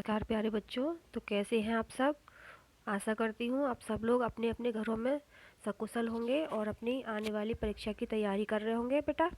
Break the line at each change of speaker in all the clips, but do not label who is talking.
नमस्कार प्यारे बच्चों। तो कैसे हैं आप सब। आशा करती हूँ आप सब लोग अपने अपने घरों में सकुशल होंगे और अपनी आने वाली परीक्षा की तैयारी कर रहे होंगे। बेटा,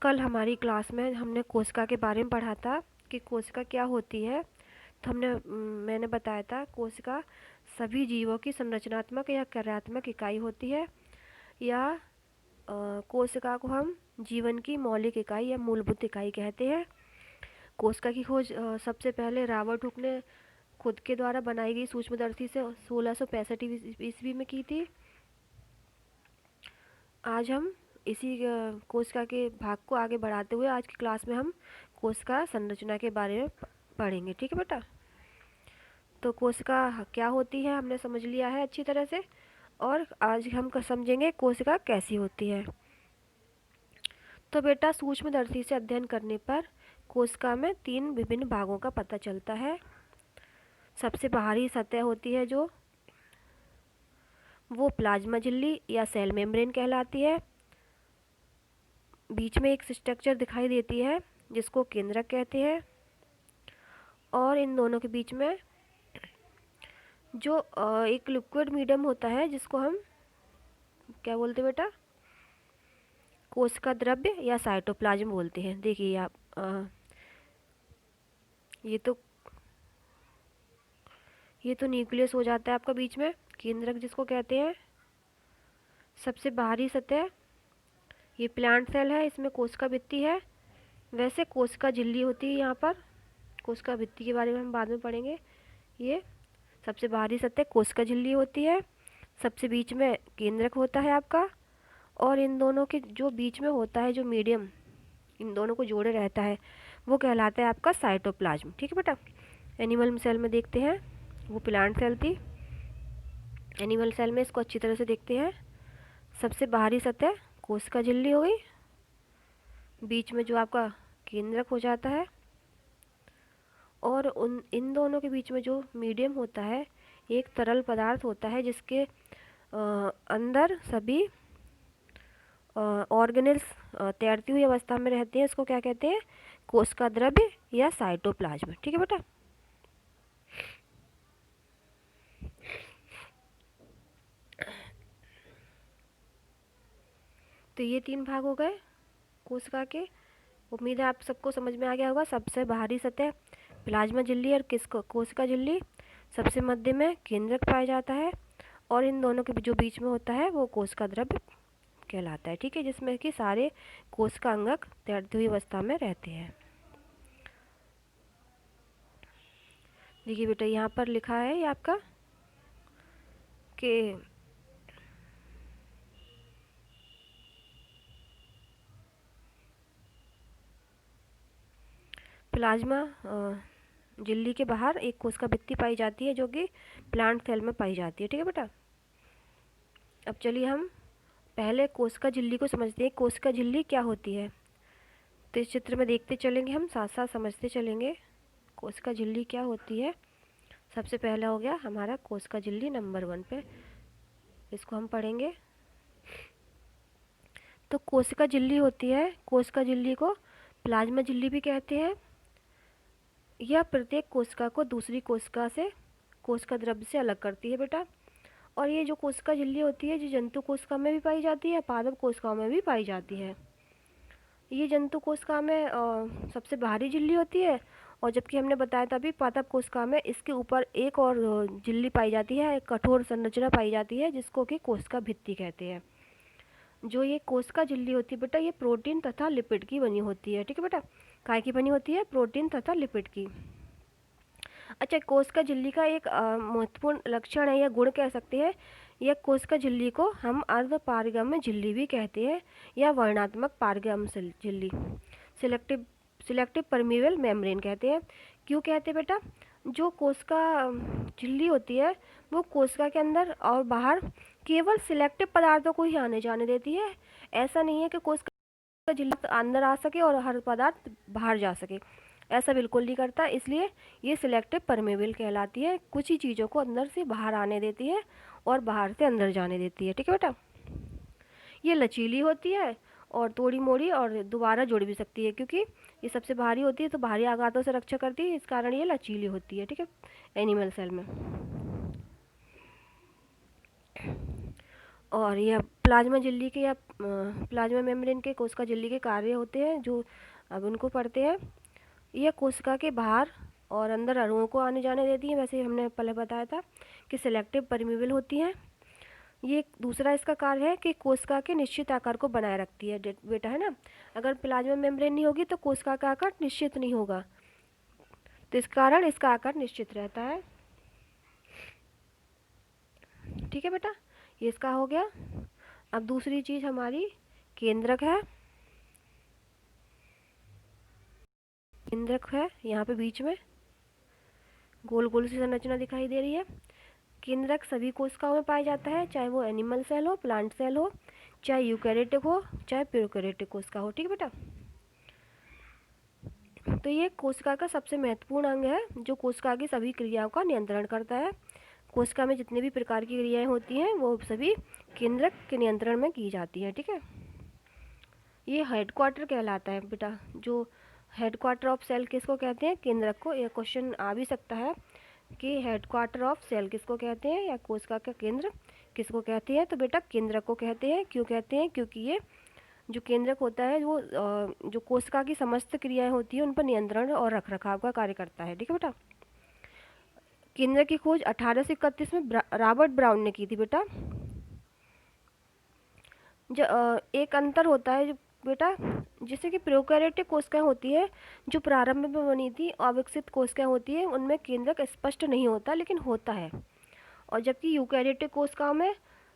कल हमारी क्लास में हमने कोशिका के बारे में पढ़ा था कि कोशिका क्या होती है। तो मैंने बताया था कोशिका सभी जीवों की संरचनात्मक या कार्यात्मक इकाई होती है, या कोशिका को हम जीवन की मौलिक इकाई या मूलभूत इकाई कहते हैं। कोशिका की खोज सबसे पहले रॉबर्ट हुक ने खुद के द्वारा बनाई गई सूक्ष्मदर्शी से 1665 ईस्वी में की थी। आज हम इसी कोशिका के भाग को आगे बढ़ाते हुए आज की क्लास में हम कोशिका संरचना के बारे में पढ़ेंगे। ठीक है बेटा। तो कोशिका क्या होती है हमने समझ लिया है अच्छी तरह से, और आज हम समझेंगे कोशिका कैसी होती है। तो बेटा, सूक्ष्मदर्शी से अध्ययन करने पर कोशिका में 3 विभिन्न भागों का पता चलता है। सबसे बाहरी सतह होती है जो वो प्लाज्मा झिल्ली या सेल मेम्ब्रेन कहलाती है। बीच में एक स्ट्रक्चर दिखाई देती है जिसको केंद्रक कहते हैं, और इन दोनों के बीच में जो एक लिक्विड मीडियम होता है जिसको हम क्या बोलते हैं बेटा, कोशिका द्रव्य या साइटोप्लाज्म बोलते हैं। देखिए आप ये तो न्यूक्लियस हो जाता है आपका बीच में, केंद्रक जिसको कहते हैं। सबसे बाहरी सतह ये प्लांट सेल है, इसमें कोशिका भित्ति है। वैसे कोशिका झिल्ली होती है यहाँ पर, कोशिका भित्ति के बारे में हम बाद में पढ़ेंगे। ये सबसे बाहरी सतह कोशिका झिल्ली होती है, सबसे बीच में केंद्रक होता है आपका, और इन दोनों के जो बीच में होता है जो मीडियम इन दोनों को जोड़े रहता है वो कहलाता है आपका साइटोप्लाज्म। ठीक है बेटा। एनिमल सेल में देखते हैं, वो प्लांट सेल थी। एनिमल सेल में इसको अच्छी तरह से देखते हैं। सबसे बाहरी सतह कोशिका झिल्ली हो गई, बीच में जो आपका केंद्रक हो जाता है, और इन दोनों के बीच में जो मीडियम होता है एक तरल पदार्थ होता है जिसके अंदर सभी ऑर्गेनेल्स तैरती हुई अवस्था में रहते हैं। इसको क्या कहते हैं, कोशिका द्रव्य या साइटोप्लाज्म। ठीक है बेटा। तो ये 3 भाग हो गए कोशिका के। उम्मीद है आप सबको समझ में आ गया होगा। सबसे बाहरी सतह प्लाज्मा झिल्ली और कोशिका झिल्ली, सबसे मध्य में केंद्रक पाया जाता है, और इन दोनों के जो बीच में होता है वो कोशिका द्रव्य कहलाता है। ठीक है, जिसमें कि सारे कोशिका अंगक तैरती हुई अवस्था में रहते हैं। देखिए बेटा, यहाँ पर लिखा है ये आपका कि प्लाज्मा झिल्ली के बाहर एक कोशिका भित्ति पाई जाती है जो कि प्लांट सेल में पाई जाती है। ठीक है बेटा। अब चलिए हम पहले कोशिका झिल्ली को समझते हैं। कोशिका झिल्ली क्या होती है, तो इस चित्र में देखते चलेंगे, हम साथ साथ समझते चलेंगे कोशिका झिल्ली क्या होती है। सबसे पहला हो गया हमारा कोशिका झिल्ली नंबर 1 पे, इसको हम पढ़ेंगे। तो कोशिका झिल्ली होती है, कोशिका झिल्ली को प्लाज्मा झिल्ली भी कहते हैं। यह प्रत्येक कोशिका को दूसरी कोशिका से कोशिका द्रव्य से अलग करती है बेटा। और ये जो कोशिका झिल्ली होती है जो जंतु कोशिका में भी पाई जाती है, पादप कोशिकाओं में भी पाई जाती है। ये जंतु कोशिका में सबसे बाहरी झिल्ली होती है, और जबकि हमने बताया था अभी पादप कोशिका में इसके ऊपर एक और झिल्ली पाई जाती है, एक कठोर संरचना पाई जाती है जिसको कि कोशिका भित्ति कहते हैं। जो ये कोशिका झिल्ली होती है बेटा, ये प्रोटीन तथा लिपिड की बनी होती है। ठीक है बेटा। काय की बनी होती है, प्रोटीन तथा लिपिड की। अच्छा, कोशिका झिल्ली का एक महत्वपूर्ण लक्षण है या गुण कह सकते हैं, यह कोशिका झिल्ली को हम अर्ध पारगम्य झिल्ली भी कहते हैं, या वर्णात्मक पारगम्य झिल्ली, सिलेक्टिव परमिएबल मेम्ब्रेन कहते हैं। क्यों कहते हैं बेटा, जो कोशिका झिल्ली होती है वो कोशिका के अंदर और बाहर केवल सिलेक्टिव पदार्थों को ही आने जाने देती है। ऐसा नहीं है कि कोशिका झिल्ली अंदर आ सके और हर पदार्थ बाहर जा सके, ऐसा बिल्कुल नहीं करता। इसलिए ये सिलेक्टिव परमेबल कहलाती है, कुछ ही चीज़ों को अंदर से बाहर आने देती है और बाहर से अंदर जाने देती है। ठीक है बेटा। ये लचीली होती है और तोड़ी मोड़ी और दोबारा जुड़ भी सकती है, क्योंकि ये सबसे भारी होती है, तो भारी आघातों से रक्षा करती है, इस कारण ये लचीली होती है। ठीक है, एनिमल सेल में। और यह प्लाज्मा झिल्ली के या प्लाज्मा मेम्ब्रेन के कोशिका झिल्ली के कार्य होते हैं, जो अब उनको पढ़ते हैं। यह कोशिका के बाहर और अंदर अणुओं को आने जाने देती है, वैसे हमने पहले बताया था कि सिलेक्टिव परमिएबल होती हैं। ये दूसरा इसका कार्य है कि कोशिका के निश्चित आकार को बनाए रखती है बेटा, है ना। अगर प्लाज्मा मेम्ब्रेन नहीं होगी तो कोशिका का आकार निश्चित नहीं होगा, तो इस कारण इसका आकार निश्चित रहता है। ठीक है बेटा, ये इसका हो गया। अब दूसरी चीज हमारी केंद्रक है। केंद्रक है यहाँ पे बीच में गोल गोल सी संरचना दिखाई दे रही है। केंद्रक सभी कोशिकाओं में पाया जाता है, चाहे वो एनिमल सेल हो, प्लांट सेल हो, चाहे यूकैरियोटिक हो, चाहे प्रोकैरियोटिक कोशिका हो। ठीक है बेटा, तो ये कोशिका का सबसे महत्वपूर्ण अंग है, जो कोशिका की सभी क्रियाओं का नियंत्रण करता है। कोशिका में जितनी भी प्रकार की क्रियाएं होती हैं वो सभी केंद्रक के नियंत्रण में की जाती हैं। ठीक है, ये हेडक्वार्टर कहलाता है बेटा। जो हेडक्वार्टर ऑफ सेल किसको कहते हैं? केंद्रक को। यह क्वेश्चन आ भी सकता है कि हेडक्वार्टर ऑफ सेल किसको कहते हैं, या कोशिका का केंद्र किसको कहते हैं? तो बेटा केंद्रक को कहते हैं। क्यों कहते हैं? क्योंकि ये जो केंद्रक होता है वो जो कोशिका की समस्त क्रियाएं होती हैं उन पर नियंत्रण और रखरखाव का कार्य करता है। ठीक है बेटा, केंद्रक की खोज 1831 में रॉबर्ट ब्राउन ने की थी बेटा। एक अंतर होता है जो बेटा, जैसे कि प्रोकैरियोटिक कोशिकाएं होती है जो प्रारंभ में बनी थी, अविकसित कोशिकाएं होती है, उनमें केंद्रक स्पष्ट नहीं होता लेकिन होता है। और जबकि यूकैरियोटिक कोशिकाओं में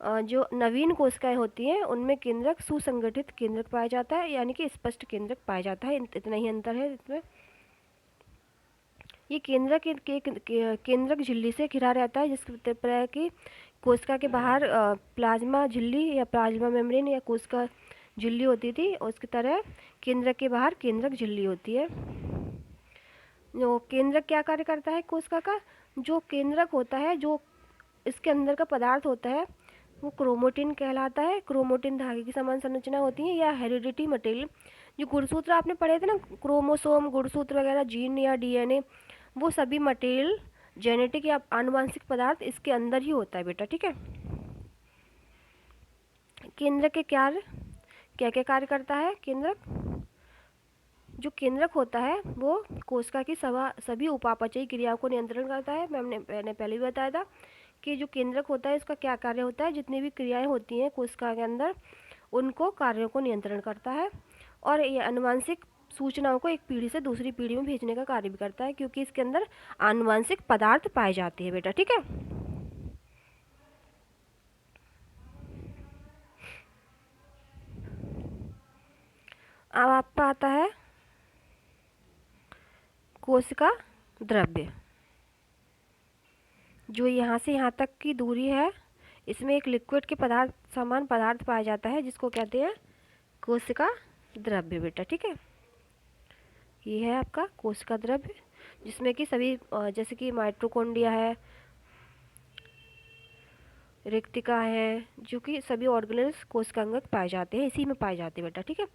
जो नवीन कोशिकाएं होती हैं उनमें केंद्रक सुसंगठित केंद्रक पाया जाता है, यानी कि स्पष्ट केंद्रक पाया जाता है। इतना ही अंतर है इसमें। ये केंद्रक केंद्रक झिल्ली से घिरा रहता है, जिस तरह की कोशिका के बाहर प्लाज्मा झिल्ली या प्लाज्मा मेम्ब्रेन या कोशिका झिल्ली होती थी, उसकी तरह केंद्रक के बाहर केंद्रक झिल्ली होती है। जो केंद्रक क्या कार्य करता है कोशिका का? जो केंद्रक होता है, जो इसके अंदर का पदार्थ होता है वो क्रोमोटिन कहलाता है। क्रोमोटिन धागे की समान संरचना होती है, या हेरिडिटी मटेरियल। जो गुणसूत्र आपने पढ़े थे ना, क्रोमोसोम, गुणसूत्र वगैरह, जीन या डीएनए, वो सभी मटेरियल, जेनेटिक या आनुवंशिक पदार्थ इसके अंदर ही होता है बेटा। ठीक है, केंद्रक के कार्य क्या क्या कार्य करता है केंद्रक? जो केंद्रक होता है वो कोशिका की सभी उपापचयी क्रियाओं को नियंत्रण करता है। मैंने पहले भी बताया था कि जो केंद्रक होता है इसका क्या कार्य होता है। जितनी भी क्रियाएं होती हैं कोशिका के अंदर उनको कार्यों को नियंत्रण करता है, और ये आनुवंशिक सूचनाओं को एक पीढ़ी से दूसरी पीढ़ी में भेजने का कार्य भी करता है, क्योंकि इसके अंदर आनुवंशिक पदार्थ पाए जाते हैं बेटा। ठीक है, अब आपका आता है कोशिका द्रव्य। जो यहाँ से यहाँ तक की दूरी है, इसमें एक लिक्विड के पदार्थ समान पदार्थ पाया जाता है, जिसको कहते हैं कोशिका द्रव्य बेटा। ठीक है, ये है आपका कोशिका द्रव्य, जिसमें कि सभी जैसे कि माइटोकॉन्ड्रिया है, रिक्तिका है, जो कि सभी ऑर्गेनेल्स कोशिका अंगक पाए जाते हैं, इसी में पाए जाते हैं बेटा। ठीक है,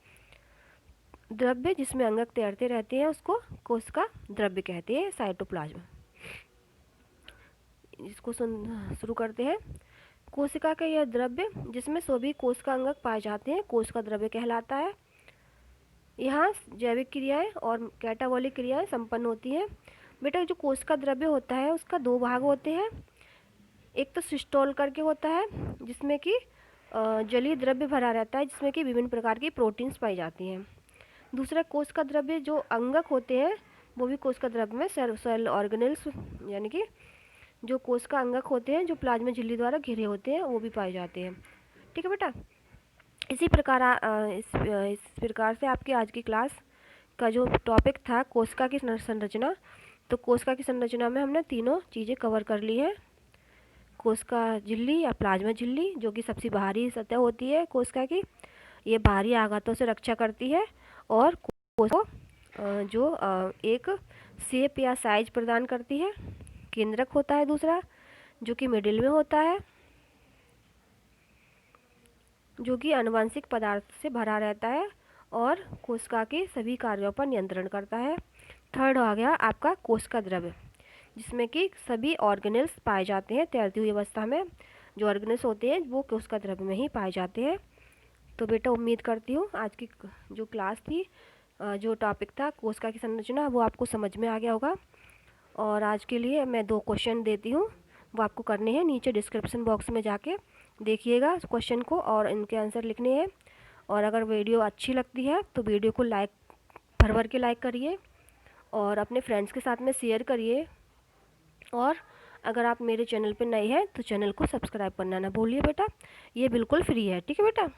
द्रव्य जिसमें अंगक तैरते रहते हैं उसको कोशिका द्रव्य कहते हैं। साइटोप्लाज्म, इसको शुरू करते हैं। कोशिका का यह द्रव्य जिसमें सभी कोशिका अंगक पाए जाते हैं कोशिका द्रव्य कहलाता है। यहाँ जैविक क्रियाएं और कैटाबॉलिक क्रियाएं संपन्न होती हैं बेटा। जो कोशिका द्रव्य होता है उसका दो भाग होते हैं। एक तो सिस्टोल करके होता है, जिसमें कि जलीय द्रव्य भरा रहता है, जिसमें कि विभिन्न प्रकार की प्रोटीन्स पाई जाती हैं। दूसरा कोशिका द्रव्य जो अंगक होते हैं वो भी कोशिका द्रव्य में सेल ऑर्गेनेल्स, यानी कि जो कोशिका अंगक होते हैं जो प्लाज्मा झिल्ली द्वारा घिरे होते हैं वो भी पाए जाते हैं। ठीक है बेटा, इसी प्रकार इस प्रकार से आपकी आज की क्लास का जो टॉपिक था कोशिका की संरचना, तो कोशिका की संरचना में हमने तीनों चीज़ें कवर कर ली हैं। कोशिका झिल्ली या प्लाज्मा झिल्ली जो कि सबसे बाहरी सतह होती है कोशिका की, ये बाहरी आघातों से रक्षा करती है और कोशिका को जो एक शेप या साइज प्रदान करती है। केंद्रक होता है दूसरा, जो कि मिडिल में होता है, जो कि आनुवंशिक पदार्थ से भरा रहता है और कोशिका के सभी कार्यों पर नियंत्रण करता है। थर्ड आ गया आपका कोशिका द्रव्य, जिसमें कि सभी ऑर्गेनेल्स पाए जाते हैं। तैरती हुई अवस्था में जो ऑर्गेनेल्स होते हैं वो कोशिका द्रव्य में ही पाए जाते हैं। तो बेटा उम्मीद करती हूँ आज की जो क्लास थी, जो टॉपिक था कोशिका की संरचना, वो आपको समझ में आ गया होगा। और आज के लिए मैं 2 क्वेश्चन देती हूँ, वो आपको करने हैं। नीचे डिस्क्रिप्शन बॉक्स में जाके देखिएगा क्वेश्चन को और इनके आंसर लिखने हैं। और अगर वीडियो अच्छी लगती है तो वीडियो को लाइक भर भर के लाइक करिए और अपने फ्रेंड्स के साथ में शेयर करिए। और अगर आप मेरे चैनल पर नए हैं तो चैनल को सब्सक्राइब करना ना भूलिए बेटा, ये बिल्कुल फ्री है। ठीक है बेटा।